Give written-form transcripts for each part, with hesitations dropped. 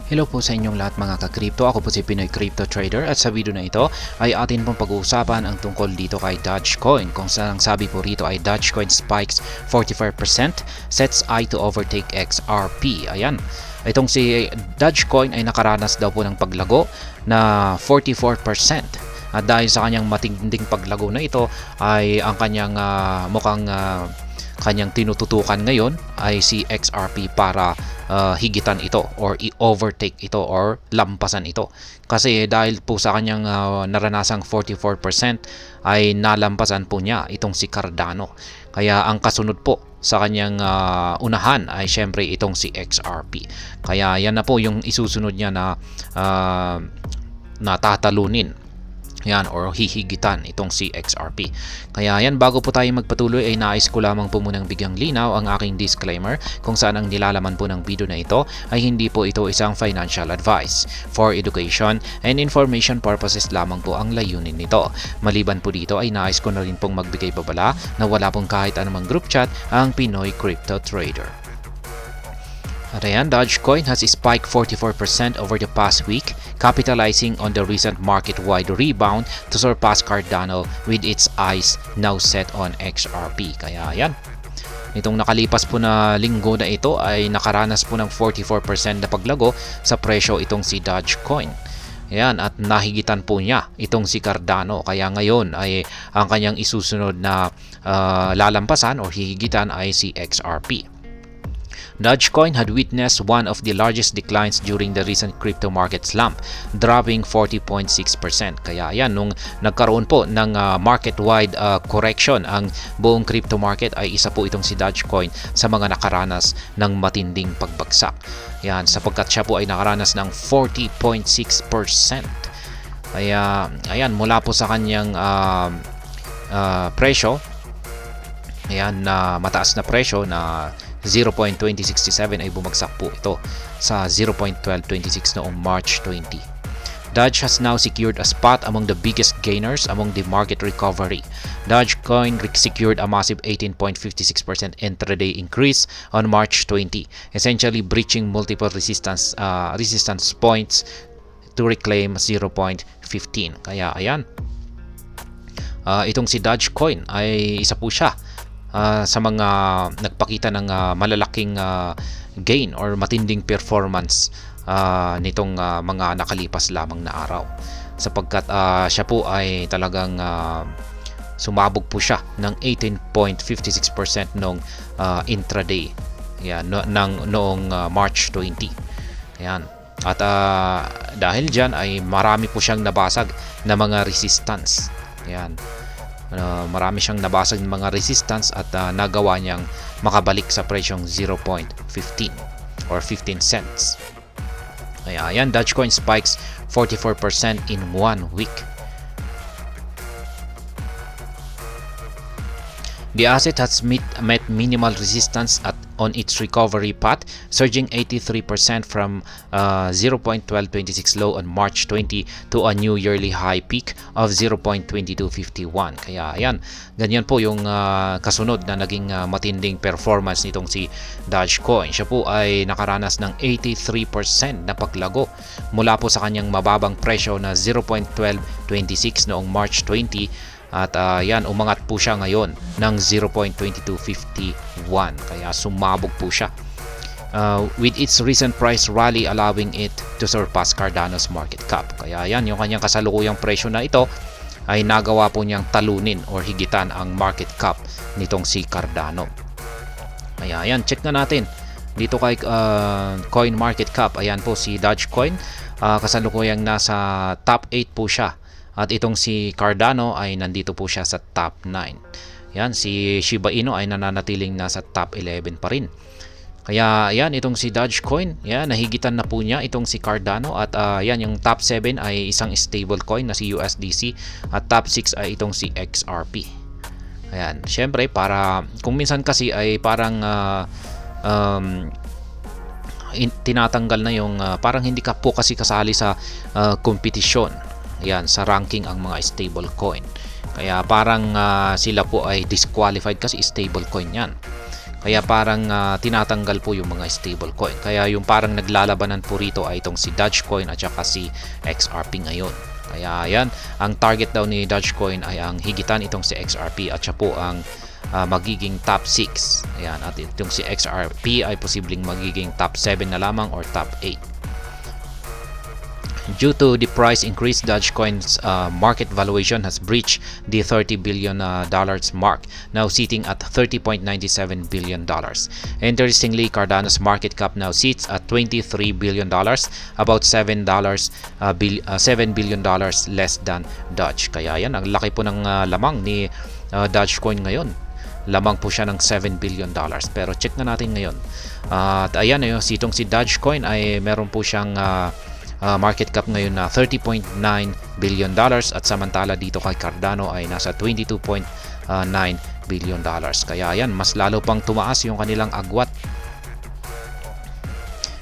Hello po sa inyong lahat mga ka-crypto. Ako po si Pinoy Crypto Trader at sa video na ito ay atin pong pag-uusapan ang tungkol dito kay Dogecoin. Kung saan ang sabi po rito ay Dogecoin spikes 45%, sets eye to overtake XRP. Ayan. Itong si Dogecoin ay nakaranas daw po ng paglago na 44%. At dahil sa kanyang matinding paglago na ito ay ang kanyang kanyang tinututukan ngayon ay si XRP para higitan ito or i-overtake ito or lampasan ito. Kasi dahil po sa kanyang naranasang 44% ay nalampasan po niya itong si Cardano. Kaya ang kasunod po sa kanyang unahan ay syempre itong si XRP. Kaya yan na po yung isusunod niya na natatalunin. Yan, or hihigitan itong si XRP. Kaya yan, bago po tayo magpatuloy ay nais ko lamang po munang bigyang linaw ang aking disclaimer kung saan ang nilalaman po ng video na ito ay hindi po ito isang financial advice. For education and information purposes lamang po ang layunin nito. Maliban po dito ay nais ko na rin pong magbigay babala na wala pong kahit anumang group chat ang Pinoy Crypto Trader. At ayan, Dogecoin has spiked 44% over the past week, capitalizing on the recent market-wide rebound to surpass Cardano with its eyes now set on XRP. Kaya ayan, itong nakalipas po na linggo na ito ay nakaranas po ng 44% na paglago sa presyo itong si Dogecoin. Ayan, at nahigitan po niya itong si Cardano. Kaya ngayon ay ang kanyang isusunod na lalampasan o hihigitan ay si XRP. Dogecoin had witnessed one of the largest declines during the recent crypto market slump, dropping 40.6%. Kaya yan, nung nagkaroon po ng market-wide correction ang buong crypto market ay isa po itong si Dogecoin sa mga nakaranas ng matinding pagbagsak. Yan, sapagkat siya po ay nakaranas ng 40.6%. Kaya ayan, mula po sa kanyang presyo, ayan, na mataas na presyo na 0.2067 ay bumagsak po ito sa 0.1226 noong March 20. Doge has now secured a spot among the biggest gainers among the market recovery. Dogecoin secured a massive 18.56% intraday increase on March 20, essentially breaching multiple resistance points to reclaim 0.15. Kaya ayan, itong si Dogecoin ay isa po siya sa mga nagpakita ng malalaking gain or matinding performance nitong mga nakalipas lamang na araw, sapagkat siya po ay talagang sumabog po siya ng 18.56% noong intraday, yan, noong March 20. Yan. At dahil dyan ay marami po siyang nabasag na mga resistance. Yan. Marami siyang nabasag ng mga resistance at nagawa niyang makabalik sa presyong 0.15 or 15 cents. Kaya ayan, Dogecoin spikes 44% in 1 week. The asset has met minimal resistance on its recovery path, surging 83% from 0.1226 low on March 20 to a new yearly high peak of 0.2251. Kaya ayan, ganyan po yung kasunod na naging matinding performance nitong si Dogecoin. Siya po ay nakaranas ng 83% na paglago mula po sa kanyang mababang presyo na 0.1226 noong March 20. At yan, umangat po siya ngayon ng 0.2251. Kaya sumabog po siya. With its recent price rally allowing it to surpass Cardano's market cap. Kaya yan, yung kanyang kasalukuyang presyo na ito ay nagawa po niyang talunin or higitan ang market cap nitong si Cardano. Kaya yan, check na natin dito kay coin market cap. Ayan po si Dogecoin, kasalukuyang nasa top 8 po siya. At itong si Cardano ay nandito po siya sa top 9. Yan, si Shiba Inu ay nananatiling nasa top 11 pa rin. Kaya yan, itong si Dogecoin, yan, nahigitan na po niya itong si Cardano. At yan, yung top 7 ay isang stable coin na si USDC. At top 6 ay itong si XRP. Ayan, syempre para, kung minsan kasi ay parang tinatanggal na yung, parang hindi ka po kasi kasali sa kompetisyon. Yan, sa ranking ang mga stable coin. Kaya parang sila po ay disqualified kasi stable coin yan. Kaya parang tinatanggal po yung mga stablecoin. Kaya yung parang naglalabanan po rito ay itong si Dogecoin at saka si XRP ngayon. Kaya yan, ang target daw ni Dogecoin ay ang higitan itong si XRP at siya po ang magiging top 6. Ayan, at itong si XRP ay posibleng magiging top 7 na lamang or top 8. Due to the price increase, Dogecoin's market valuation has breached the $30 billion mark, now sitting at $30.97 billion. Interestingly, Cardano's market cap now sits at $23 billion, about $7 billion less than Doge. Kaya yan, ang laki po ng lamang ni Dogecoin ngayon. Lamang po siya ng $7 billion. Pero check na natin ngayon. At ayan, sitong si Dogecoin ay meron po siyang market cap ngayon na $30.9 billion at samantala dito kay Cardano ay nasa $22.9 billion. Kaya ayan, mas lalo pang tumaas yung kanilang agwat.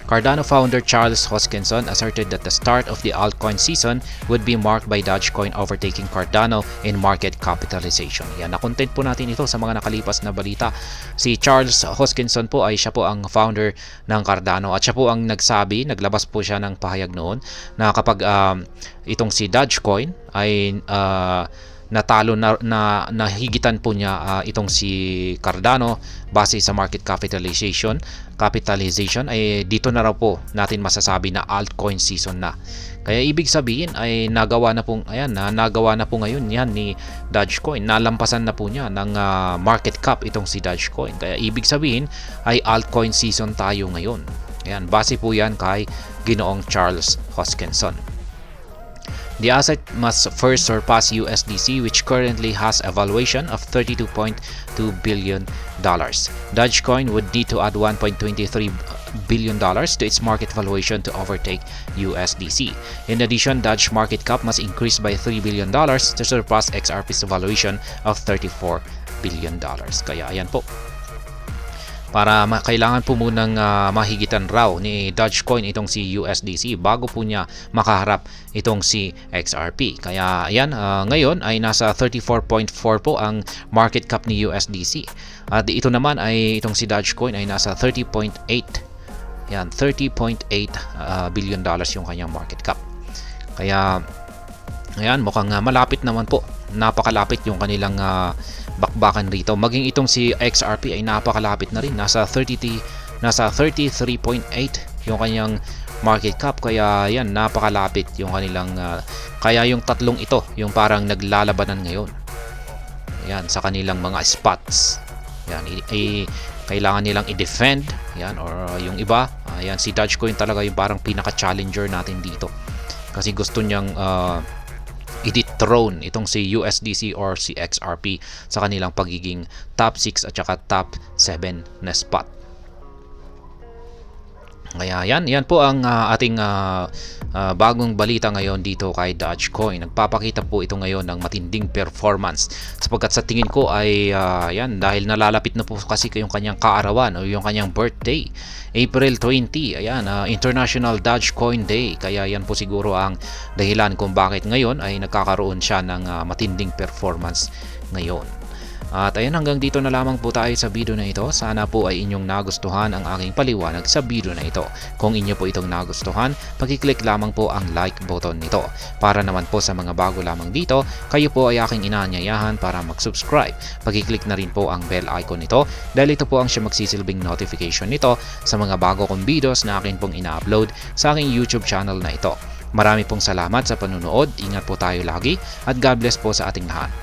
Cardano founder Charles Hoskinson asserted that the start of the altcoin season would be marked by Dogecoin overtaking Cardano in market capitalization. Yan, na-content po natin ito sa mga nakalipas na balita. Si Charles Hoskinson po ay siya po ang founder ng Cardano at siya po ang naglabas po siya ng pahayag noon na kapag itong si Dogecoin ay natalo na nahigitan po niya itong si Cardano base sa market capitalization ay dito na raw po natin masasabi na altcoin season na. Kaya ibig sabihin ay nagawa na po ngayon yan ni Dogecoin. Nalampasan na po niya ng market cap itong si Dogecoin. Kaya ibig sabihin ay altcoin season tayo ngayon. Ayan, base po yan kay Ginoong Charles Hoskinson. The asset must first surpass USDC, which currently has a valuation of $32.2 billion. Dogecoin would need to add $1.23 billion to its market valuation to overtake USDC. In addition, Doge market cap must increase by $3 billion to surpass XRP's valuation of $34 billion. Kaya ayan po. Para kailangan po munang mahigitan raw ni Dogecoin itong si USDC bago po niya makaharap itong si XRP. Kaya ayan, ngayon ay nasa 34.4 po ang market cap ni USDC. At ito naman ay itong si Dogecoin ay nasa 30.8. Yan, $30.8 billion yung kanyang market cap. Kaya ayan, mukhang malapit naman po. Napakalapit yung kanilang bakbakan rito. Maging itong si XRP ay napakalapit na rin. Nasa 33.8 yung kanyang market cap. Kaya yan, napakalapit yung kanilang kaya yung tatlong ito yung parang naglalabanan ngayon. Yan, sa kanilang mga spots. Yan, kailangan nilang i-defend. Yan, or yung iba. Yan, si Dogecoin talaga yung parang pinaka-challenger natin dito. Kasi gusto niyang i-dethrone itong si USDC or si XRP sa kanilang pagiging top 6 at saka top 7 na spot. Kaya yan po ang ating bagong balita ngayon dito kay Dogecoin. Nagpapakita po ito ngayon ng matinding performance sapagkat sa tingin ko ay yan, dahil nalalapit na po kasi yung kanyang kaarawan o yung kanyang birthday, April 20, ayan, International Dogecoin Day. Kaya yan po siguro ang dahilan kung bakit ngayon ay nagkakaroon siya ng matinding performance ngayon. At ayan, hanggang dito na lamang po tayo sa video na ito. Sana po ay inyong nagustuhan ang aking paliwanag sa video na ito. Kung inyo po itong nagustuhan, pag-click lamang po ang like button nito. Para naman po sa mga bago lamang dito, kayo po ay aking inaanyayahan para mag-subscribe. Pag-click na rin po ang bell icon nito dahil ito po ang siya magsisilbing notification nito sa mga bago kong videos na akin pong ina-upload sa aking YouTube channel na ito. Marami pong salamat sa panunood. Ingat po tayo lagi at God bless po sa ating lahat.